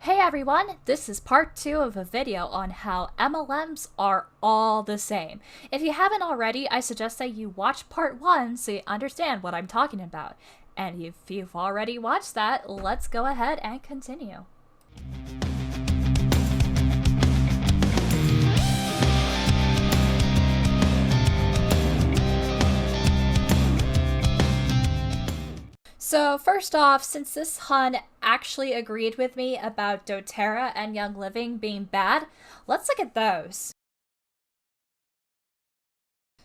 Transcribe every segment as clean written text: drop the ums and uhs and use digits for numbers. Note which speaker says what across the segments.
Speaker 1: Hey everyone, this is part 2 of a video on how MLMs are all the same. If you haven't already, I suggest that you watch part 1 so you understand what I'm talking about. And if you've already watched that, let's go ahead and continue. So first off, since this Hun actually agreed with me about doTERRA and Young Living being bad, let's look at those.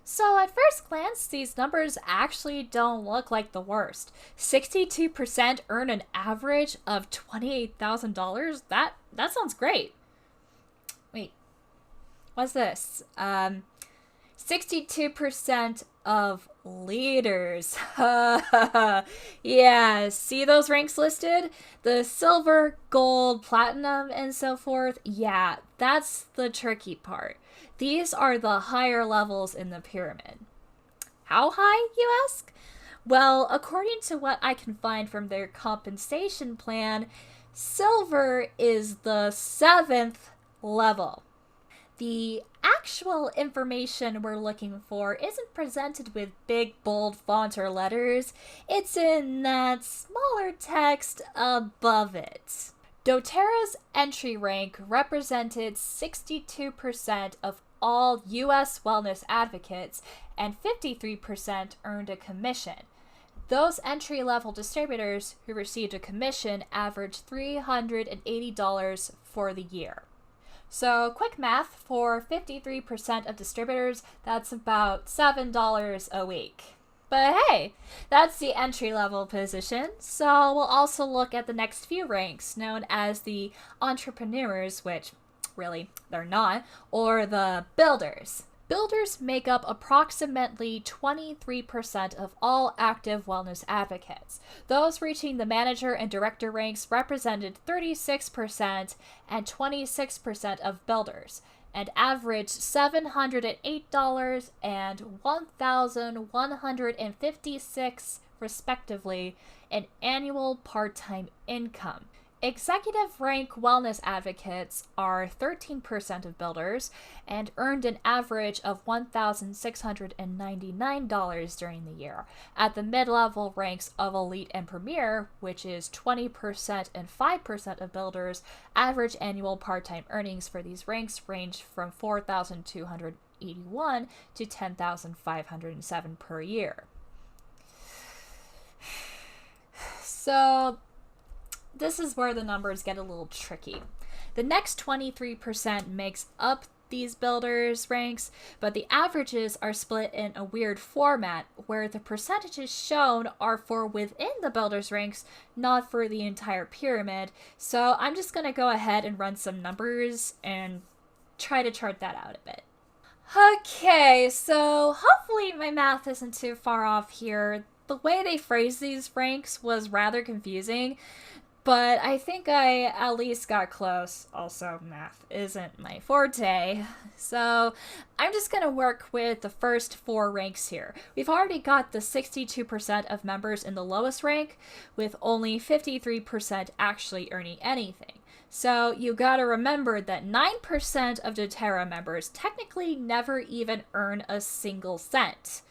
Speaker 1: So at first glance, these numbers actually don't look like the worst. 62% earn an average of $28,000. That sounds great. Wait, what's this? 62% of leaders. Yeah, see those ranks listed? The silver, gold, platinum, and so forth. Yeah, that's the tricky part. These are the higher levels in the pyramid. How high, you ask? Well, according to what I can find from their compensation plan, silver is the 7th level. The actual information we're looking for isn't presented with big, bold font or letters. It's in that smaller text above it. doTERRA's entry rank represented 62% of all US wellness advocates, and 53% earned a commission. Those entry-level distributors who received a commission averaged $380 for the year. So, quick math, for 53% of distributors, that's about $7 a week. But hey, that's the entry-level position, so we'll also look at the next few ranks, known as the entrepreneurs, which really, they're not, or the builders. Builders make up approximately 23% of all active wellness advocates. Those reaching the manager and director ranks represented 36% and 26% of builders, and averaged $708 and $1,156 respectively in annual part-time income. Executive rank wellness advocates are 13% of builders and earned an average of $1,699 during the year. At the mid-level ranks of elite and premier, which is 20% and 5% of builders, average annual part-time earnings for these ranks range from $4,281 to $10,507 per year. So this is where the numbers get a little tricky. The next 23% makes up these builders' ranks, but the averages are split in a weird format where the percentages shown are for within the builders' ranks, not for the entire pyramid. So I'm just going to go ahead and run some numbers and try to chart that out a bit. Okay, so hopefully my math isn't too far off here. The way they phrased these ranks was rather confusing, but I think I at least got close. Also, math isn't my forte. So I'm just going to work with the first 4 ranks here. We've already got the 62% of members in the lowest rank, with only 53% actually earning anything. So you gotta remember that 9% of doTERRA members technically never even earn a single cent.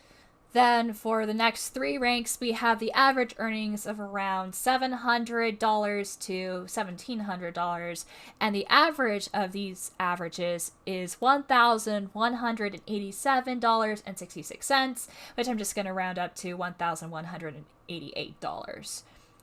Speaker 1: Then for the next 3 ranks, we have the average earnings of around $700 to $1,700, and the average of these averages is $1,187.66, which I'm just going to round up to $1,188.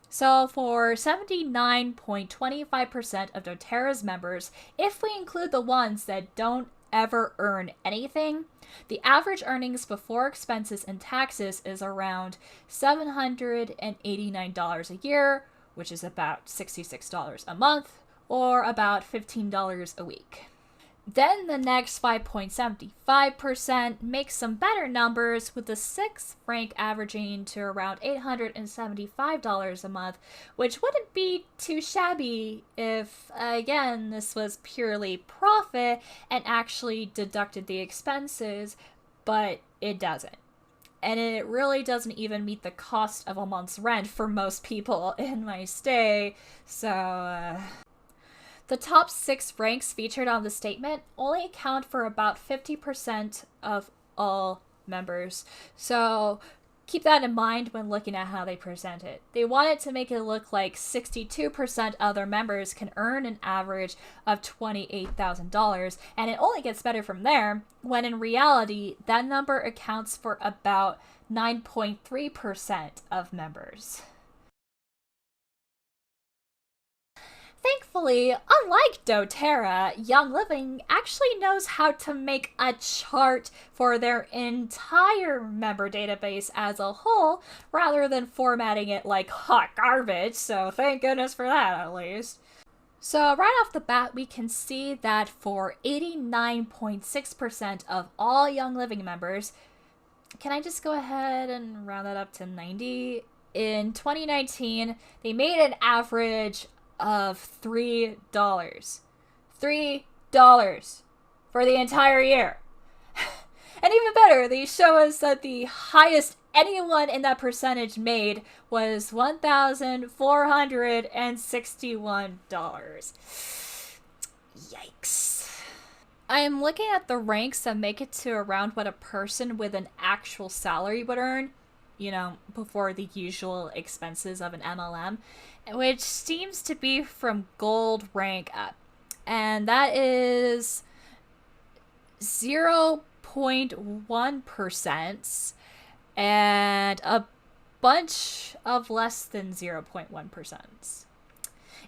Speaker 1: So for 79.25% of doTERRA's members, if we include the ones that don't ever earn anything, the average earnings before expenses and taxes is around $789 a year, which is about $66 a month, or about $15 a week. Then the next 5.75% makes some better numbers, with the 6th rank averaging to around $875 a month, which wouldn't be too shabby if, again, this was purely profit and actually deducted the expenses, but it doesn't. And it really doesn't even meet the cost of a month's rent for most people in my stay, so The top 6 ranks featured on the statement only account for about 50% of all members. So keep that in mind when looking at how they present it. They wanted to make it look like 62% of their members can earn an average of $28,000, and it only gets better from there, when in reality, that number accounts for about 9.3% of members. Thankfully, unlike doTERRA, Young Living actually knows how to make a chart for their entire member database as a whole, rather than formatting it like hot garbage, so thank goodness for that at least. So right off the bat, we can see that for 89.6% of all Young Living members, can I just go ahead and round that up to 90? In 2019, they made an average of $3. $3 for the entire year. And even better, they show us that the highest anyone in that percentage made was $1,461. Yikes. I am looking at the ranks that make it to around what a person with an actual salary would earn, before the usual expenses of an MLM, which seems to be from gold rank up. And that is 0.1% and a bunch of less than 0.1%.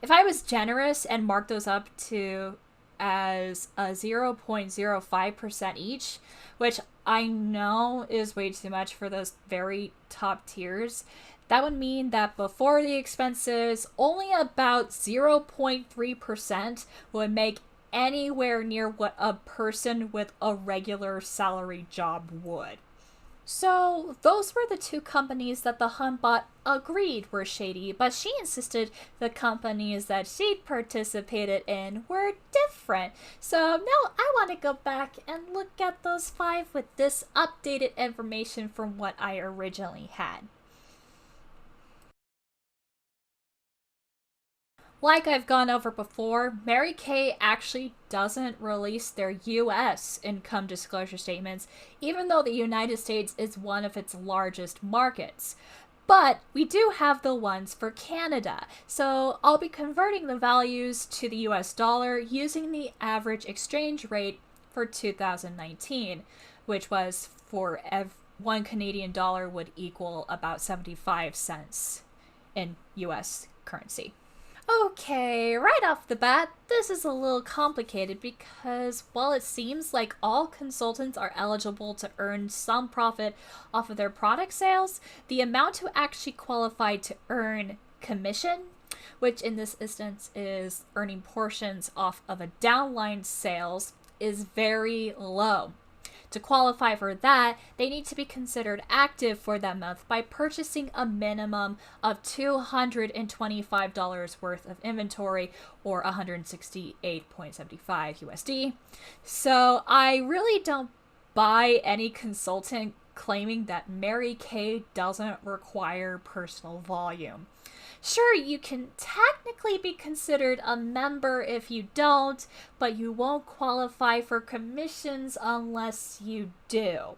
Speaker 1: If I was generous and marked those up to as a 0.05% each, which I know is way too much for those very top tiers, that would mean that before the expenses, only about 0.3% would make anywhere near what a person with a regular salary job would. So those were the 2 companies that the Huntbot agreed were shady, but she insisted the companies that she participated in were different. So now I want to go back and look at those 5 with this updated information from what I originally had. Like I've gone over before, Mary Kay actually doesn't release their US income disclosure statements, even though the United States is one of its largest markets. But we do have the ones for Canada, so I'll be converting the values to the US dollar using the average exchange rate for 2019, which was for $1 Canadian would equal about 75 cents in US currency. Okay, right off the bat, this is a little complicated because while it seems like all consultants are eligible to earn some profit off of their product sales, the amount to actually qualify to earn commission, which in this instance is earning portions off of a downline sales, is very low. To qualify for that, they need to be considered active for that month by purchasing a minimum of $225 worth of inventory, or 168.75 USD. So I really don't buy any consultant claiming that Mary Kay doesn't require personal volume. Sure, you can technically be considered a member if you don't, but you won't qualify for commissions unless you do.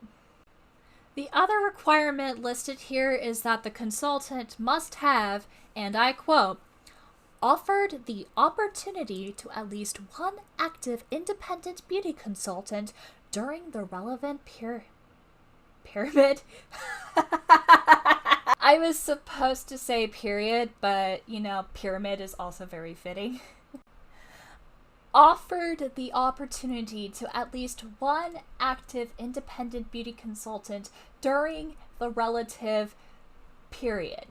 Speaker 1: The other requirement listed here is that the consultant must have, and I quote, offered the opportunity to at least one active independent beauty consultant during the relevant pyramid. I was supposed to say period, but pyramid is also very fitting. Offered the opportunity to at least one active independent beauty consultant during the relative period.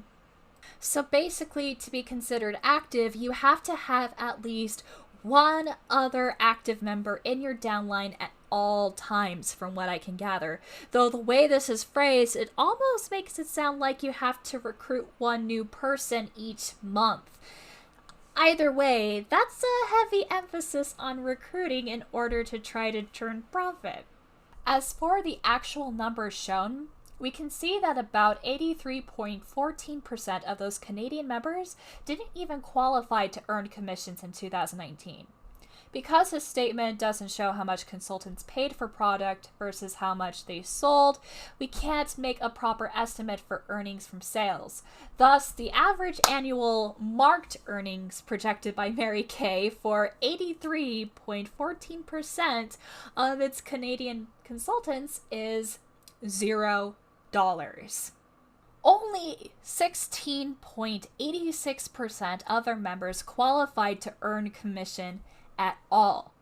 Speaker 1: So basically, to be considered active, you have to have at least one other active member in your downline at all times, from what I can gather. Though the way this is phrased, it almost makes it sound like you have to recruit one new person each month. Either way, that's a heavy emphasis on recruiting in order to try to turn profit. As for the actual numbers shown, we can see that about 83.14% of those Canadian members didn't even qualify to earn commissions in 2019. Because his statement doesn't show how much consultants paid for product versus how much they sold, we can't make a proper estimate for earnings from sales. Thus, the average annual marked earnings projected by Mary Kay for 83.14% of its Canadian consultants is $0. Only 16.86% of their members qualified to earn commission at all.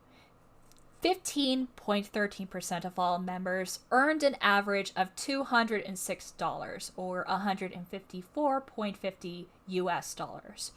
Speaker 1: 15.13% of all members earned an average of $206 or $154.50 US dollars.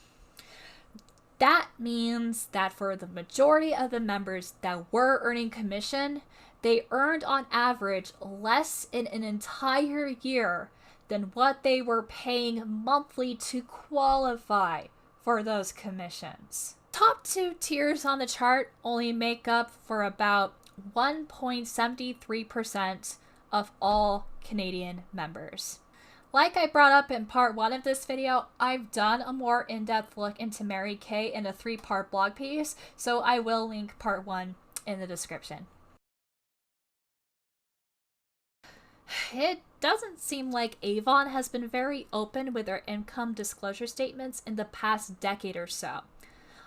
Speaker 1: That means that for the majority of the members that were earning commission, they earned on average less in an entire year than what they were paying monthly to qualify for those commissions. Top two tiers on the chart only make up for about 1.73% of all Canadian members. Like I brought up in part 1 of this video, I've done a more in-depth look into Mary Kay in a 3-part blog piece, so I will link part 1 in the description. It doesn't seem like Avon has been very open with their income disclosure statements in the past decade or so.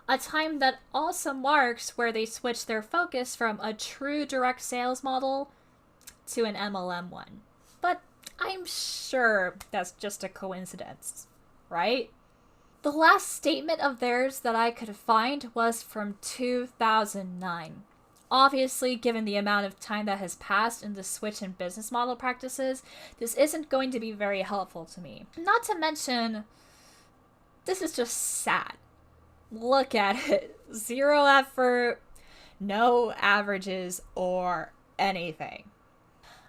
Speaker 1: A time that also marks where they switched their focus from a true direct sales model to an MLM one. But I'm sure that's just a coincidence, right? The last statement of theirs that I could find was from 2009. Obviously, given the amount of time that has passed in the switch in business model practices, this isn't going to be very helpful to me. Not to mention, this is just sad. Look at it. 0 effort, no averages or anything.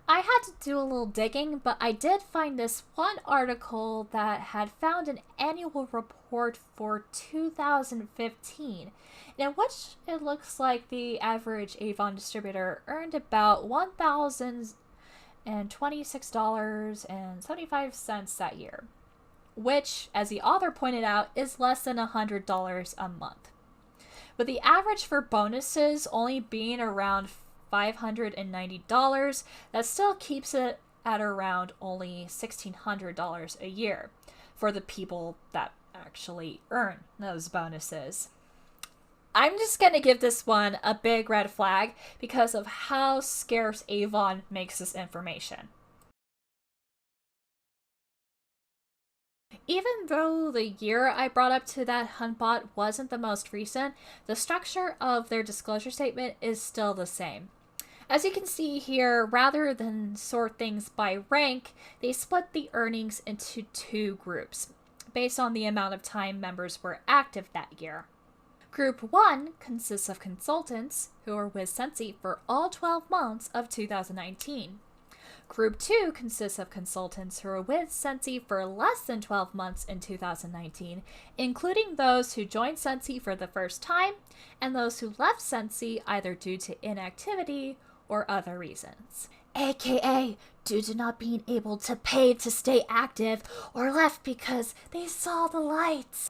Speaker 1: I had to do a little digging, but I did find this one article that had found an annual report for 2015, in which it looks like the average Avon distributor earned about $1,026.75 that year, which, as the author pointed out, is less than $100 a month. With the average for bonuses only being around $590, that still keeps it at around only $1,600 a year for the people that actually earn those bonuses. I'm just going to give this one a big red flag because of how scarce Avon makes this information. Even though the year I brought up to that huntbot wasn't the most recent, the structure of their disclosure statement is still the same. As you can see here, rather than sort things by rank, they split the earnings into 2 groups, based on the amount of time members were active that year. Group 1 consists of consultants who are with Sensi for all 12 months of 2019. Group 2 consists of consultants who are with Sensi for less than 12 months in 2019, including those who joined Sensi for the first time and those who left Sensi either due to inactivity or other reasons, aka due to not being able to pay to stay active or left because they saw the lights.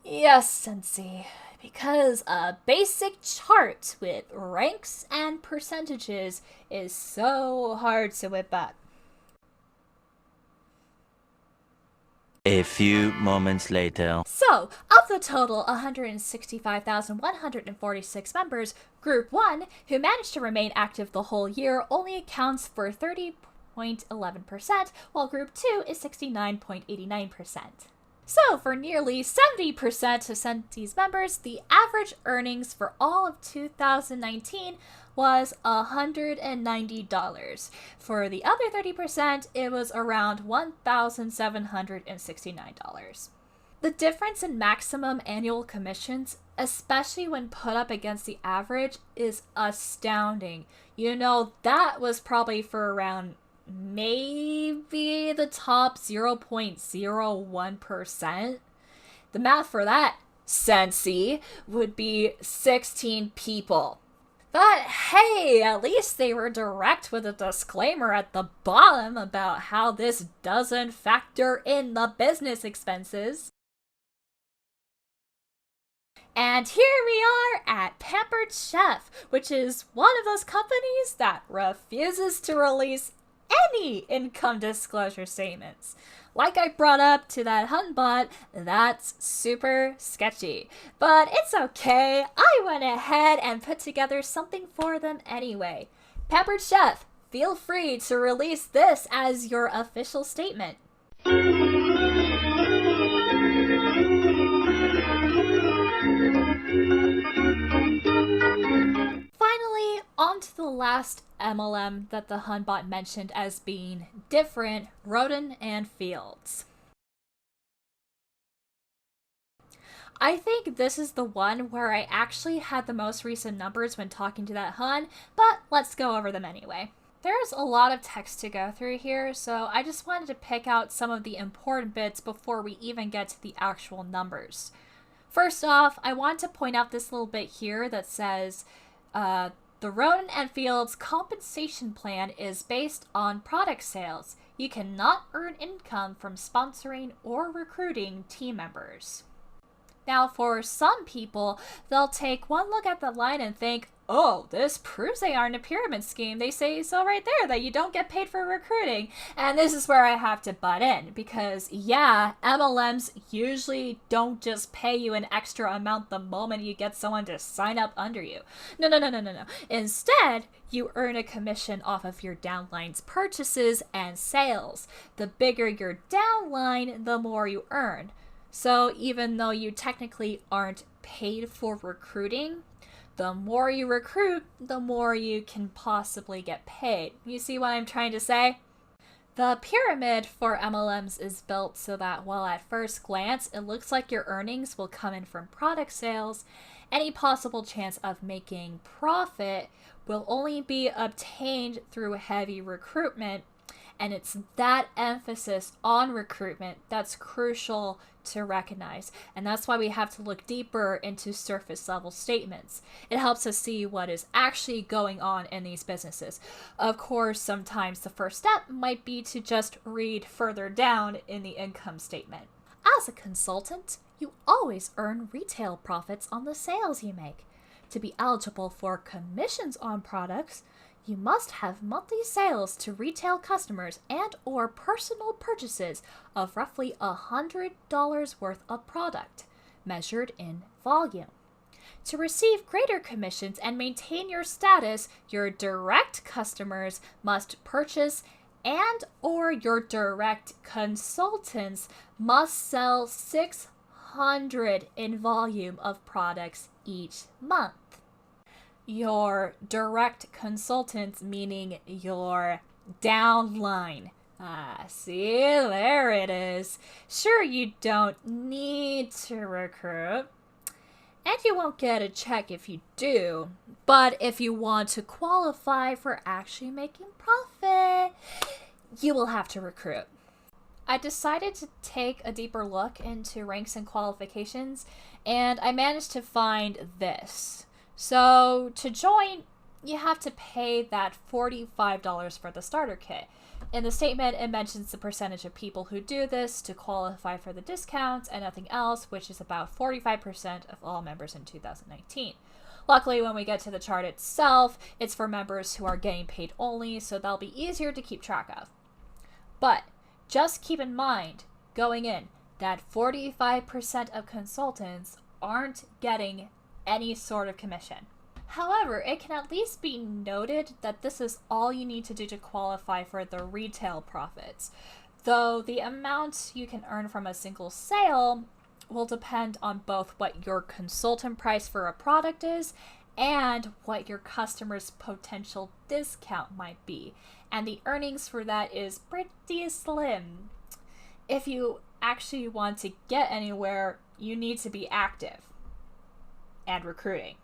Speaker 1: Yes, Sensi, because a basic chart with ranks and percentages is so hard to whip up.
Speaker 2: A few moments later.
Speaker 1: So, of the total 165,146 members, Group 1, who managed to remain active the whole year, only accounts for 30.11%, while Group 2 is 69.89%. So, for nearly 70% of Sensi's members, the average earnings for all of 2019 was $190. For the other 30%, it was around $1,769. The difference in maximum annual commissions, especially when put up against the average, is astounding. You know, that was probably for around maybe the top 0.01%. The math for that, Sensi, would be 16 people. But hey, at least they were direct with a disclaimer at the bottom about how this doesn't factor in the business expenses. And here we are at Pampered Chef, which is one of those companies that refuses to release any income disclosure statements. Like I brought up to that Hunbot, that's super sketchy. But it's okay, I went ahead and put together something for them anyway. Pampered Chef, feel free to release this as your official statement. Finally, on to the last MLM that the Hunbot mentioned as being different, Roden and Fields. I think this is the one where I actually had the most recent numbers when talking to that Hun, but let's go over them anyway. There's a lot of text to go through here, so I just wanted to pick out some of the important bits before we even get to the actual numbers. First off, I want to point out this little bit here that says, the Roden and Fields compensation plan is based on product sales. You cannot earn income from sponsoring or recruiting team members. Now, for some people, they'll take one look at the line and think, oh, this proves they aren't a pyramid scheme. They say so right there that you don't get paid for recruiting. And this is where I have to butt in because, yeah, MLMs usually don't just pay you an extra amount the moment you get someone to sign up under you. No. Instead, you earn a commission off of your downline's purchases and sales. The bigger your downline, the more you earn. So even though you technically aren't paid for recruiting, the more you recruit, the more you can possibly get paid. You see what I'm trying to say? The pyramid for MLMs is built so that while at first glance it looks like your earnings will come in from product sales, any possible chance of making profit will only be obtained through heavy recruitment. And it's that emphasis on recruitment that's crucial to recognize. And that's why we have to look deeper into surface level statements. It helps us see what is actually going on in these businesses. Of course, sometimes the first step might be to just read further down in the income statement. As a consultant, you always earn retail profits on the sales you make. To be eligible for commissions on products, you must have monthly sales to retail customers and or personal purchases of roughly $100 worth of product, measured in volume. To receive greater commissions and maintain your status, your direct customers must purchase and or your direct consultants must sell 600 in volume of products each month. Your direct consultants, meaning your downline. See, there it is. Sure, you don't need to recruit, and you won't get a check if you do, but if you want to qualify for actually making profit, you will have to recruit. I decided to take a deeper look into ranks and qualifications, and I managed to find this. So to join, you have to pay that $45 for the starter kit. In the statement, it mentions the percentage of people who do this to qualify for the discounts and nothing else, which is about 45% of all members in 2019. Luckily, when we get to the chart itself, it's for members who are getting paid only, so that'll be easier to keep track of. But just keep in mind, going in, that 45% of consultants aren't getting any sort of commission. However, it can at least be noted that this is all you need to do to qualify for the retail profits, though the amount you can earn from a single sale will depend on both what your consultant price for a product is and what your customer's potential discount might be, and the earnings for that is pretty slim. If you actually want to get anywhere, you need to be active and recruiting.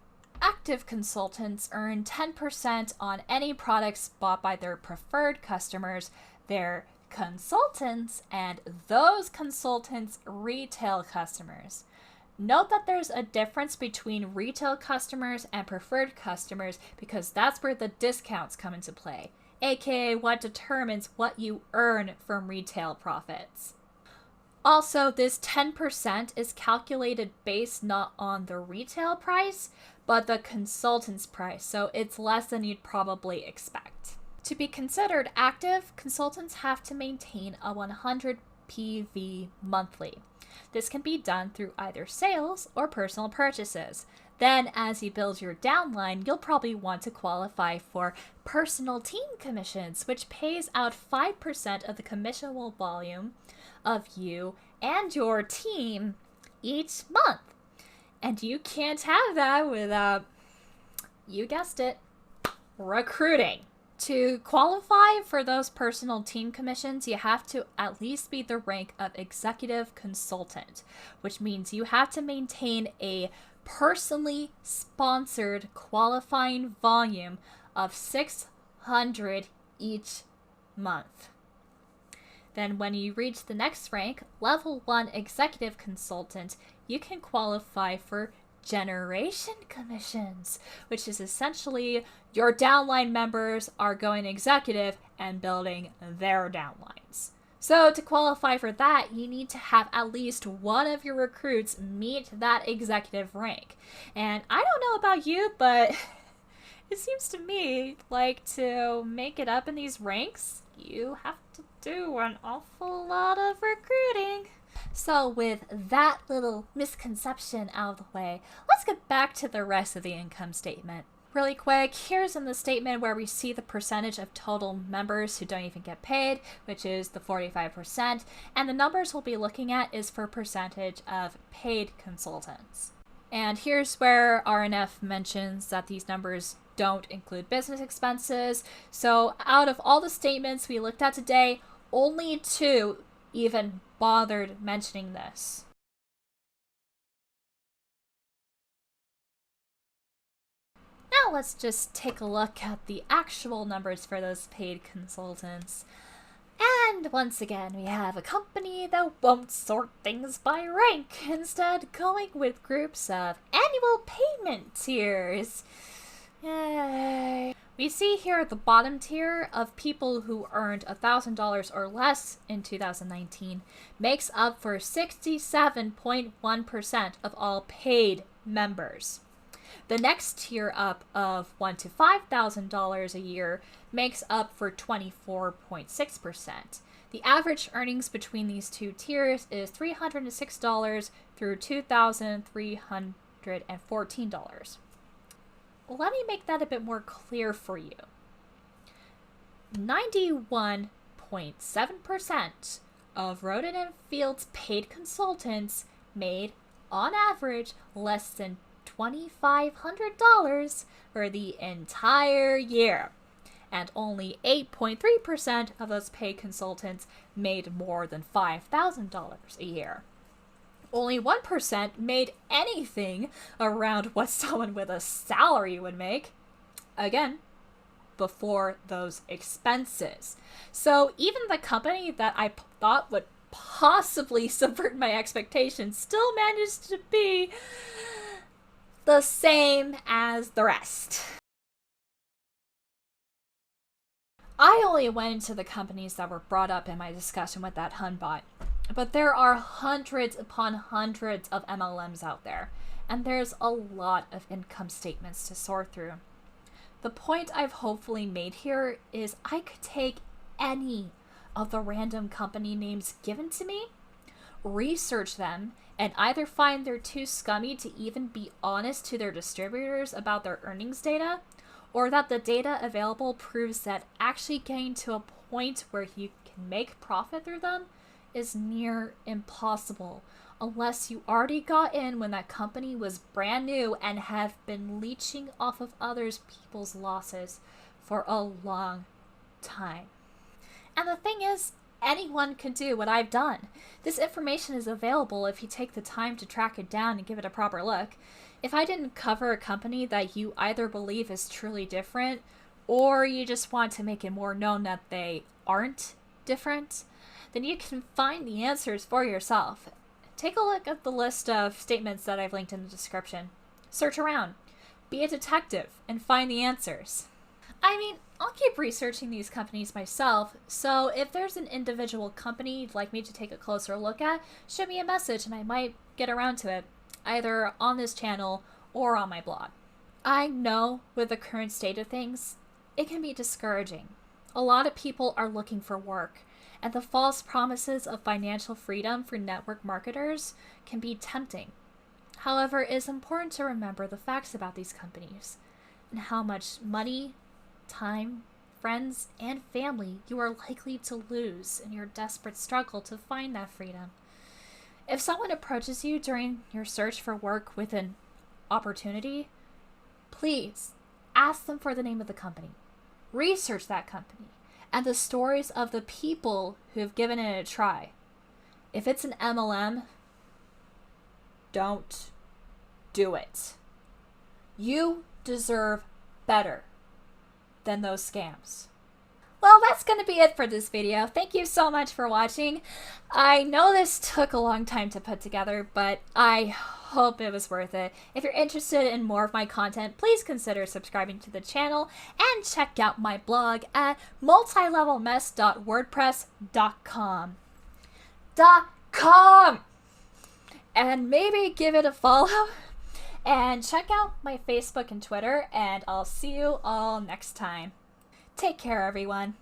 Speaker 1: Active consultants earn 10% on any products bought by their preferred customers, their consultants, and those consultants' retail customers. Note that there's a difference between retail customers and preferred customers because that's where the discounts come into play, aka what determines what you earn from retail profits. Also, this 10% is calculated based not on the retail price, but the consultant's price, so it's less than you'd probably expect. To be considered active, consultants have to maintain a 100 PV monthly. This can be done through either sales or personal purchases. Then, as you build your downline, you'll probably want to qualify for personal team commissions, which pays out 5% of the commissionable volume of you and your team each month. And you can't have that without, you guessed it, recruiting. To qualify for those personal team commissions, you have to at least be the rank of executive consultant, which means you have to maintain a personally sponsored qualifying volume of 600 each month. Then when you reach the next rank, level 1 executive consultant, you can qualify for generation commissions, which is essentially your downline members are going executive and building their downlines. So to qualify for that, you need to have at least one of your recruits meet that executive rank. And I don't know about you, but it seems to me like to make it up in these ranks, you have to do an awful lot of recruiting. So with that little misconception out of the way, let's get back to the rest of the income statement. Really quick, here's in the statement where we see the percentage of total members who don't even get paid, which is the 45%, and the numbers we'll be looking at is for percentage of paid consultants. And here's where RNF mentions that these numbers don't include business expenses. So out of all the statements we looked at today, only 2 even bothered mentioning this. Now let's just take a look at the actual numbers for those paid consultants. And once again, we have a company that won't sort things by rank, instead going with groups of annual payment tiers. Yay. We see here at the bottom tier of people who earned $1,000 or less in 2019 makes up for 67.1% of all paid members. The next tier up of $1,000 to $5,000 a year makes up for 24.6%. The average earnings between these two tiers is $306 through $2,314. Let me make that a bit more clear for you. 91.7% of Roden & Field's paid consultants made, on average, less than $2,500 for the entire year. And only 8.3% of those paid consultants made more than $5,000 a year. Only 1% made anything around what someone with a salary would make. Again, before those expenses. So even the company that I thought would possibly subvert my expectations still managed to be the same as the rest. I only went into the companies that were brought up in my discussion with that Hunbot. But there are hundreds upon hundreds of MLMs out there, and there's a lot of income statements to sort through. The point I've hopefully made here is I could take any of the random company names given to me, research them, and either find they're too scummy to even be honest to their distributors about their earnings data, or that the data available proves that actually getting to a point where you can make profit through them is near impossible unless you already got in when that company was brand new and have been leeching off of others people's losses for a long time. And the thing is, anyone can do what I've done. This information is available if you take the time to track it down and give it a proper look. If I didn't cover a company that you either believe is truly different or you just want to make it more known that they aren't different, then you can find the answers for yourself. take a look at the list of statements that I've linked in the description. Search around. Be a detective and find the answers. I mean, I'll keep researching these companies myself, so if there's an individual company you'd like me to take a closer look at, shoot me a message and I might get around to it, either on this channel or on my blog. I know with the current state of things, it can be discouraging. A lot of people are looking for work, and the false promises of financial freedom for network marketers can be tempting. However, it is important to remember the facts about these companies and how much money, time, friends, and family you are likely to lose in your desperate struggle to find that freedom. If someone approaches you during your search for work with an opportunity, please ask them for the name of the company. Research that company and the stories of the people who have given it a try. If it's an MLM, don't do it. You deserve better than those scams. Well, that's going to be it for this video. Thank you so much for watching. I know this took a long time to put together, but I hope it was worth it. If you're interested in more of my content, please consider subscribing to the channel and check out my blog at multilevelmess.wordpress.com. And maybe give it a follow. And check out my Facebook and Twitter, and I'll see you all next time. Take care, everyone.